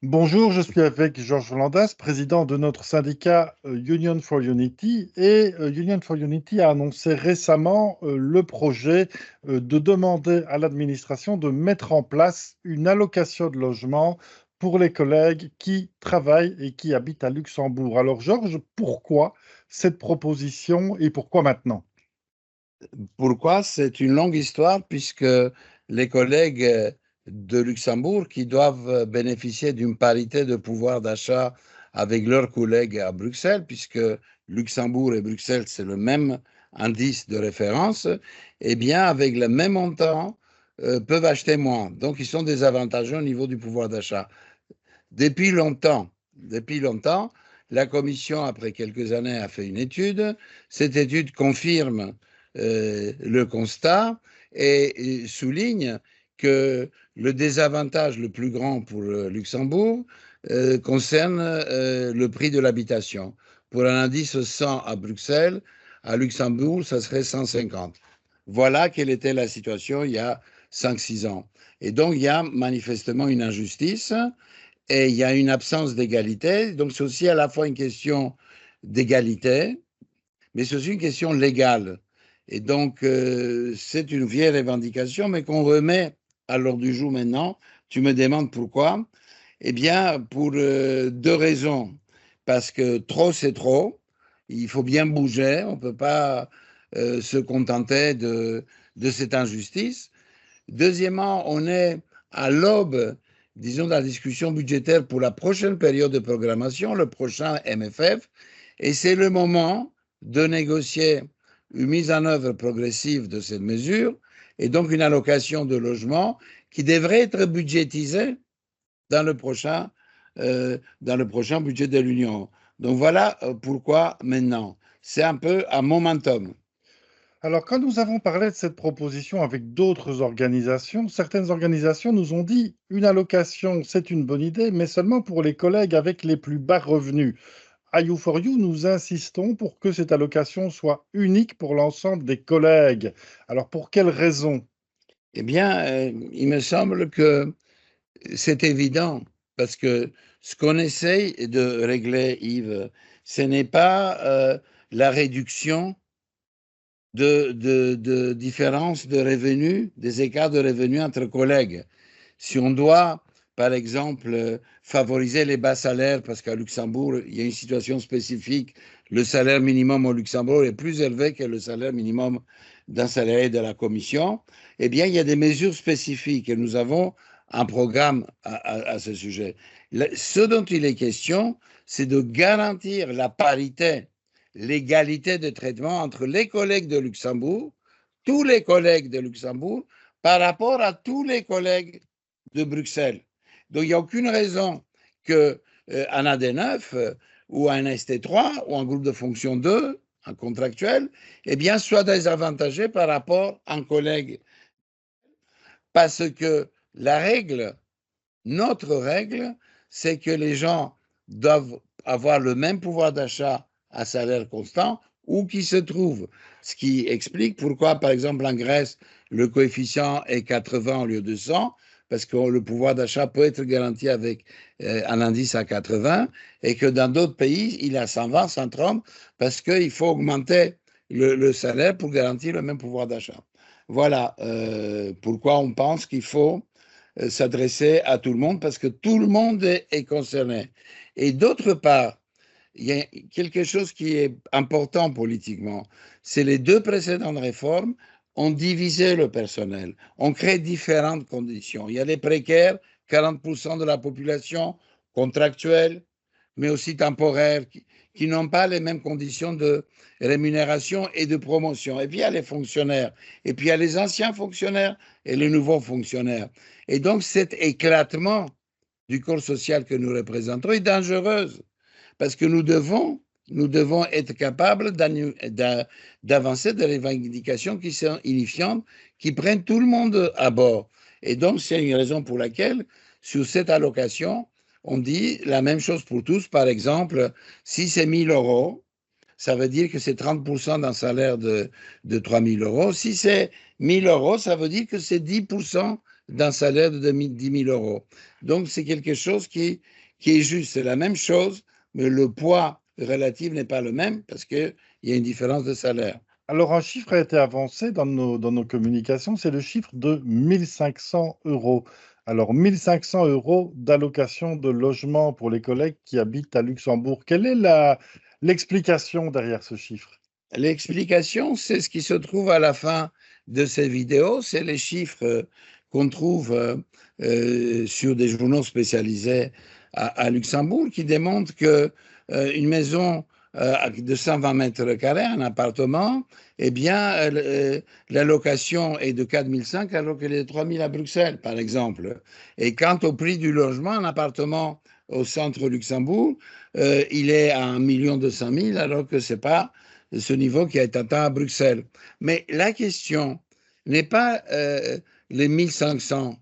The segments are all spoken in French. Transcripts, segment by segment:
Bonjour, je suis avec Georges Landas, président de notre syndicat Union for Unity. Et Union for Unity a annoncé récemment le projet de demander à l'administration de mettre en place une allocation de logement pour les collègues qui travaillent et qui habitent à Luxembourg. Alors Georges, pourquoi cette proposition et pourquoi maintenant? Pourquoi? C'est une longue histoire puisque les collègues de Luxembourg qui doivent bénéficier d'une parité de pouvoir d'achat avec leurs collègues à Bruxelles, puisque Luxembourg et Bruxelles, c'est le même indice de référence, eh bien, avec le même montant, peuvent acheter moins. Donc, ils sont désavantagés au niveau du pouvoir d'achat. Depuis longtemps, la Commission, après quelques années, a fait une étude. Cette étude confirme le constat et souligne que le désavantage le plus grand pour le Luxembourg concerne le prix de l'habitation. Pour un indice 100 à Bruxelles, à Luxembourg, ça serait 150. Voilà quelle était la situation il y a 5-6 ans. Et donc, il y a manifestement une injustice et il y a une absence d'égalité. Donc, c'est aussi à la fois une question d'égalité, mais c'est aussi une question légale. Et donc, c'est une vieille revendication, mais qu'on remet à l'ordre du jour maintenant. Tu me demandes pourquoi? Eh bien, pour deux raisons. Parce que trop, c'est trop. Il faut bien bouger. On ne peut pas se contenter de cette injustice. Deuxièmement, on est à l'aube, disons, de la discussion budgétaire pour la prochaine période de programmation, le prochain MFF, et c'est le moment de négocier une mise en œuvre progressive de cette mesure et donc une allocation de logement qui devrait être budgétisée dans le prochain budget de l'Union. Donc voilà pourquoi maintenant. C'est un peu un momentum. Alors, quand nous avons parlé de cette proposition avec d'autres organisations, certaines organisations nous ont dit une allocation, c'est une bonne idée, mais seulement pour les collègues avec les plus bas revenus. À You4You, nous insistons pour que cette allocation soit unique pour l'ensemble des collègues. Alors, pour quelles raisons? Eh bien, il me semble que c'est évident, parce que ce qu'on essaye de régler, Yves, ce n'est pas la réduction de différences de revenus, des écarts de revenus entre collègues. Si on doit, par exemple, favoriser les bas salaires, parce qu'à Luxembourg, il y a une situation spécifique, le salaire minimum au Luxembourg est plus élevé que le salaire minimum d'un salarié de la Commission, eh bien, il y a des mesures spécifiques et nous avons un programme à ce sujet. Ce dont il est question, c'est de garantir la parité, l'égalité de traitement entre les collègues de Luxembourg, tous les collègues de Luxembourg, par rapport à tous les collègues de Bruxelles. Donc, il n'y a aucune raison qu'un AD9 ou un ST3 ou un groupe de fonction 2, un contractuel, eh bien, soit désavantagé par rapport à un collègue. Parce que la règle, notre règle, c'est que les gens doivent avoir le même pouvoir d'achat à salaire constant où qu'ils se trouvent. Ce qui explique pourquoi, par exemple, en Grèce, le coefficient est 80 au lieu de 100, parce que le pouvoir d'achat peut être garanti avec un indice à 80, et que dans d'autres pays, il est à 120, 130, parce qu'il faut augmenter le salaire pour garantir le même pouvoir d'achat. Voilà pourquoi on pense qu'il faut s'adresser à tout le monde parce que tout le monde est concerné. Et d'autre part, il y a quelque chose qui est important politiquement, c'est les deux précédentes réformes ont divisé le personnel, ont créé différentes conditions. Il y a les précaires, 40% de la population contractuelle, mais aussi temporaire, qui n'ont pas les mêmes conditions de rémunération et de promotion. Et puis il y a les fonctionnaires, et puis il y a les anciens fonctionnaires et les nouveaux fonctionnaires. Et donc cet éclatement du corps social que nous représentons est dangereux, parce que nous devons être capables d'avancer des revendications qui sont unifiantes, qui prennent tout le monde à bord. Et donc, c'est une raison pour laquelle, sur cette allocation, on dit la même chose pour tous. Par exemple, si c'est 1 000 euros, ça veut dire que c'est 30% d'un salaire de 3 000 euros. Si c'est 1 000 euros, ça veut dire que c'est 10% d'un salaire de 10 000 euros. Donc, c'est quelque chose qui est juste. C'est la même chose, mais le poids relatif n'est pas le même parce qu'il y a une différence de salaire. Alors, un chiffre a été avancé dans nos communications, c'est le chiffre de 1500 euros. Alors, 1500 euros d'allocation de logement pour les collègues qui habitent à Luxembourg. Quelle est l'explication derrière ce chiffre? L'explication, c'est ce qui se trouve à la fin de ces vidéos, c'est les chiffres qu'on trouve sur des journaux spécialisés à Luxembourg qui démontrent que une maison de 120 mètres carrés, un appartement, eh bien, la location est de 4 500 alors qu'elle est de 3 000 à Bruxelles, par exemple. Et quant au prix du logement, un appartement au centre Luxembourg, il est à 1 200 000 alors que c'est pas ce niveau qui a été atteint à Bruxelles. Mais la question n'est pas les 1500,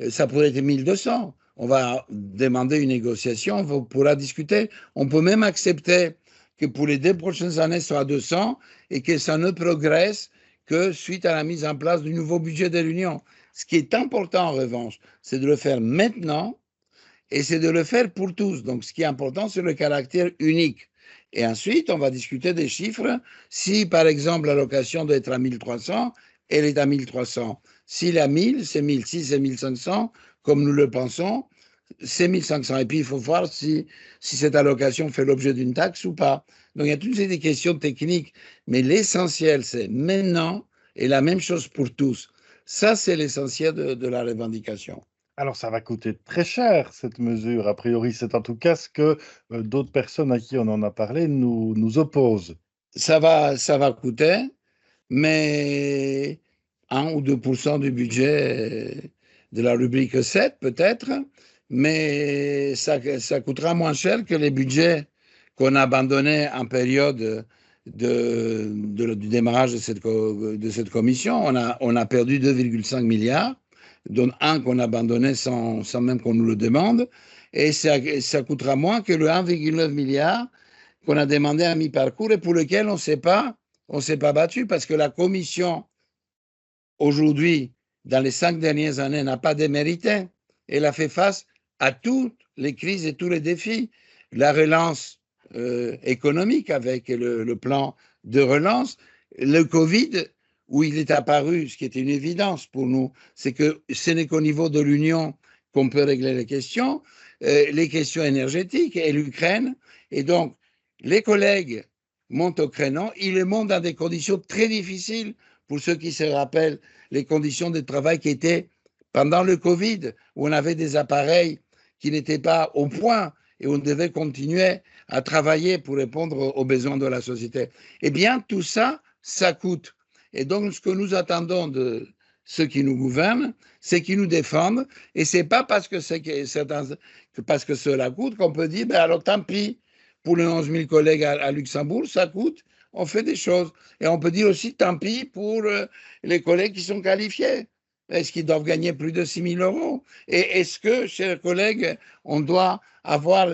ça pourrait être 1200. On va demander une négociation, on pourra discuter. On peut même accepter que pour les 2 prochaines années, ce soit 200 et que ça ne progresse que suite à la mise en place du nouveau budget de l'Union. Ce qui est important, en revanche, c'est de le faire maintenant et c'est de le faire pour tous. Donc, ce qui est important, c'est le caractère unique. Et ensuite, on va discuter des chiffres. Si, par exemple, l'allocation doit être à 1300, elle est à 1300. S'il est à 1000, c'est 1000. Si c'est 1500, comme nous le pensons, c'est 1500. Et puis, il faut voir si cette allocation fait l'objet d'une taxe ou pas. Donc, il y a toutes ces questions techniques. Mais l'essentiel, c'est maintenant, et la même chose pour tous. Ça, c'est l'essentiel de la revendication. Alors, ça va coûter très cher, cette mesure. A priori, c'est en tout cas ce que d'autres personnes à qui on en a parlé nous opposent. Ça va coûter, mais 1 ou 2% du budget de la rubrique 7 peut-être, mais ça coûtera moins cher que les budgets qu'on a abandonnés en période du démarrage de cette commission. On a perdu 2,5 milliards, dont un qu'on a abandonné sans même qu'on nous le demande, et ça coûtera moins que le 1,9 milliard qu'on a demandé à mi-parcours et pour lequel on s'est pas battu parce que la commission aujourd'hui, dans les 5 dernières années, n'a pas démérité. Elle a fait face à toutes les crises et tous les défis. La relance économique avec le plan de relance, le Covid, où il est apparu, ce qui était une évidence pour nous, c'est que ce n'est qu'au niveau de l'Union qu'on peut régler les questions énergétiques et l'Ukraine. Et donc, les collègues montent au créneau, ils le montent dans des conditions très difficiles pour ceux qui se rappellent les conditions de travail qui étaient pendant le Covid, où on avait des appareils qui n'étaient pas au point et on devait continuer à travailler pour répondre aux besoins de la société. Eh bien, tout ça, ça coûte. Et donc, ce que nous attendons de ceux qui nous gouvernent, c'est qu'ils nous défendent. Et c'est pas parce que parce que cela coûte qu'on peut dire, ben alors tant pis, pour les 11 000 collègues à Luxembourg, ça coûte, on fait des choses. Et on peut dire aussi, tant pis pour les collègues qui sont qualifiés. Est-ce qu'ils doivent gagner plus de 6 000 euros? Et est-ce que, chers collègues, on doit avoir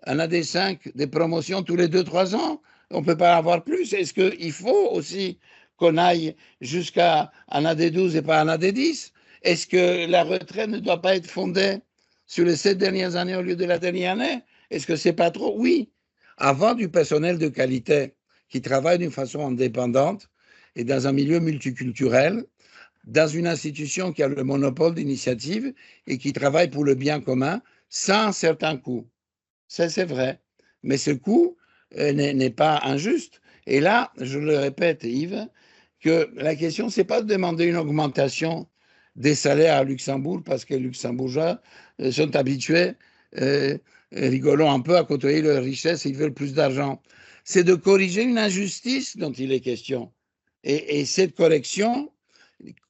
un AD5 des promotions tous les 2 3 ans? On ne peut pas avoir plus. Est-ce qu'il faut aussi qu'on aille jusqu'à un AD12 et pas un AD10? Est-ce que la retraite ne doit pas être fondée sur les 7 dernières années au lieu de la dernière année? Est-ce que c'est pas trop? Oui. Avoir du personnel de qualité qui travaille d'une façon indépendante et dans un milieu multiculturel, dans une institution qui a le monopole d'initiative et qui travaille pour le bien commun sans un certain coût. Ça, c'est vrai. Mais ce coût n'est pas injuste. Et là, je le répète, Yves, que la question, c'est pas de demander une augmentation des salaires à Luxembourg parce que les Luxembourgeois sont habitués, rigolons un peu, à côtoyer leur richesse et ils veulent plus d'argent. C'est de corriger une injustice dont il est question. Et cette correction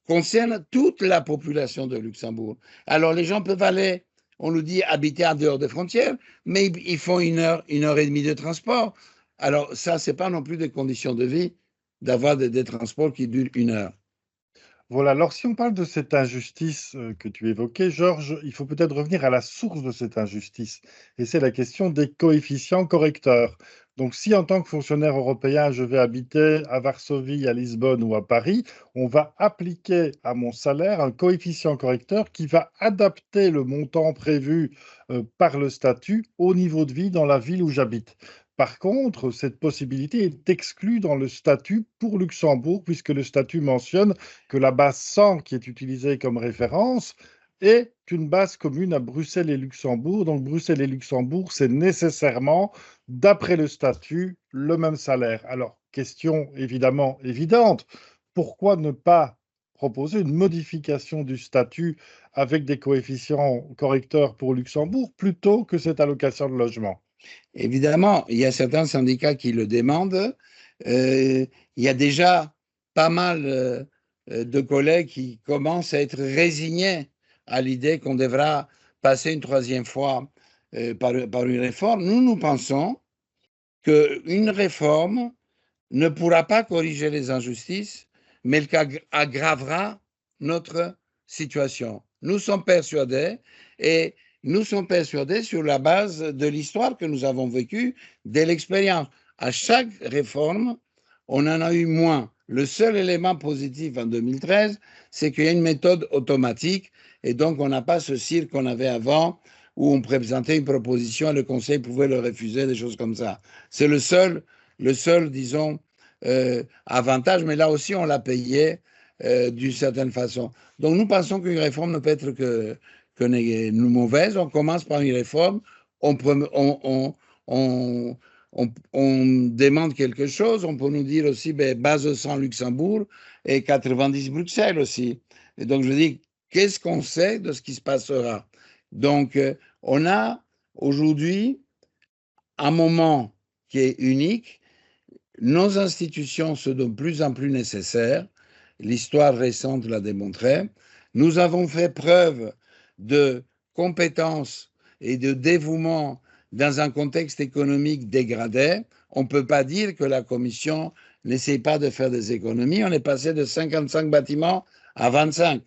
concerne toute la population de Luxembourg. Alors les gens peuvent aller, on nous dit, habiter en dehors des frontières, mais ils font 1 heure et demie de transport. Alors ça, c'est pas non plus des conditions de vie d'avoir des transports qui durent 1 heure. Voilà, alors si on parle de cette injustice que tu évoquais, Georges, il faut peut-être revenir à la source de cette injustice. Et c'est la question des coefficients correcteurs. Donc, si en tant que fonctionnaire européen, je vais habiter à Varsovie, à Lisbonne ou à Paris, on va appliquer à mon salaire un coefficient correcteur qui va adapter le montant prévu par le statut au niveau de vie dans la ville où j'habite. Par contre, cette possibilité est exclue dans le statut pour Luxembourg, puisque le statut mentionne que la base 100 qui est utilisée comme référence est une base commune à Bruxelles et Luxembourg. Donc, Bruxelles et Luxembourg, c'est nécessairement, d'après le statut, le même salaire. Alors, question évidemment évidente, pourquoi ne pas proposer une modification du statut avec des coefficients correcteurs pour Luxembourg plutôt que cette allocation de logement? Évidemment, il y a certains syndicats qui le demandent. Il y a déjà pas mal de collègues qui commencent à être résignés à l'idée qu'on devra passer une troisième fois par une réforme. Nous pensons qu'une réforme ne pourra pas corriger les injustices, mais qu'aggravera notre situation. Nous sommes persuadés, et nous sommes persuadés sur la base de l'histoire que nous avons vécue, de l'expérience. À chaque réforme, on en a eu moins. Le seul élément positif en 2013, c'est qu'il y a une méthode automatique, et donc on n'a pas ce cirque qu'on avait avant, où on présentait une proposition et le Conseil pouvait le refuser, des choses comme ça. C'est le seul, disons, avantage, mais là aussi, on l'a payé d'une certaine façon. Donc, nous pensons qu'une réforme ne peut être que mauvaise. On commence par une réforme, on, on, on demande quelque chose, on peut nous dire aussi ben, base 100 Luxembourg et 90 Bruxelles aussi. Et donc, je dis, qu'est-ce qu'on sait de ce qui se passera? Donc, on a aujourd'hui un moment qui est unique. Nos institutions sont de plus en plus nécessaires. L'histoire récente l'a démontré. Nous avons fait preuve de compétence et de dévouement dans un contexte économique dégradé. On ne peut pas dire que la Commission n'essaie pas de faire des économies. On est passé de 55 bâtiments à 25,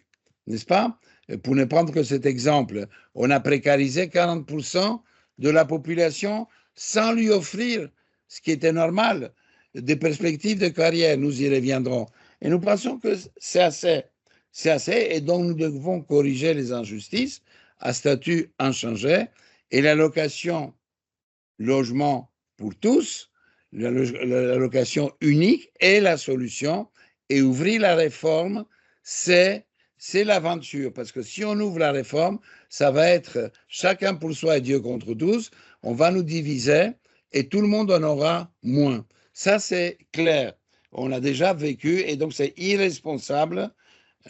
n'est-ce pas? Pour ne prendre que cet exemple, on a précarisé 40% de la population sans lui offrir ce qui était normal, des perspectives de carrière. Nous y reviendrons. Et nous pensons que c'est assez. C'est assez, et donc nous devons corriger les injustices à statut inchangé. Et l'allocation logement pour tous, l'allocation unique est la solution. Et ouvrir la réforme, c'est l'aventure. Parce que si on ouvre la réforme, ça va être chacun pour soi et Dieu contre tous. On va nous diviser et tout le monde en aura moins. Ça, c'est clair. On l'a déjà vécu et donc c'est irresponsable,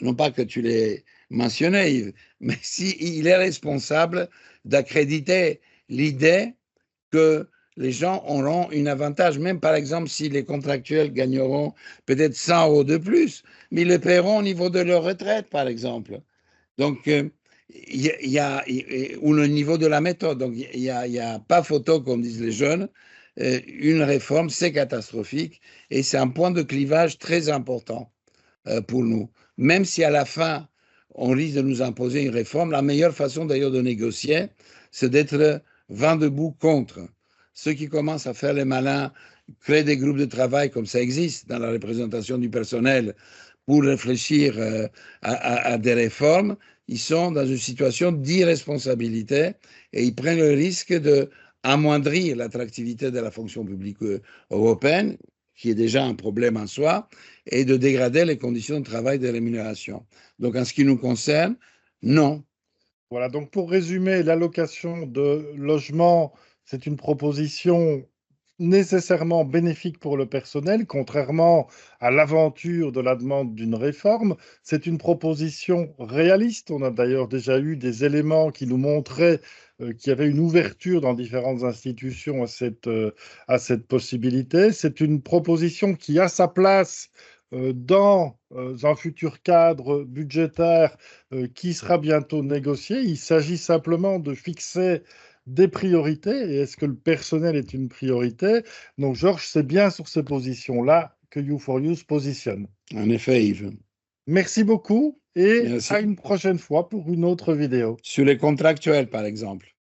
non pas que tu l'aies mentionné, Yves, mais si il est responsable d'accréditer l'idée que les gens auront un avantage, même par exemple si les contractuels gagneront peut-être 100 € de plus, mais ils le paieront au niveau de leur retraite, par exemple. Donc, ou le niveau de la méthode. Donc, il y a pas photo, comme disent les jeunes. Une réforme, c'est catastrophique et c'est un point de clivage très important pour nous. Même si à la fin, on risque de nous imposer une réforme, la meilleure façon d'ailleurs de négocier, c'est d'être vent debout contre. Ceux qui commencent à faire les malins, créer des groupes de travail comme ça existe dans la représentation du personnel pour réfléchir à des réformes, ils sont dans une situation d'irresponsabilité et ils prennent le risque d'amoindrir l'attractivité de la fonction publique européenne, qui est déjà un problème en soi, et de dégrader les conditions de travail et de rémunération. Donc, en ce qui nous concerne, non. Voilà, donc pour résumer, l'allocation de logement, c'est une proposition nécessairement bénéfique pour le personnel, contrairement à l'aventure de la demande d'une réforme. C'est une proposition réaliste. On a d'ailleurs déjà eu des éléments qui nous montraient qu'il y avait une ouverture dans différentes institutions à cette possibilité. C'est une proposition qui a sa place dans un futur cadre budgétaire qui sera bientôt négocié. Il s'agit simplement de fixer des priorités. Et est-ce que le personnel est une priorité? Donc, Georges, c'est bien sur ces positions-là que U4U se positionne. En effet, Yves. Merci beaucoup et Merci. à une prochaine fois pour une autre vidéo. Sur les contractuels, par exemple.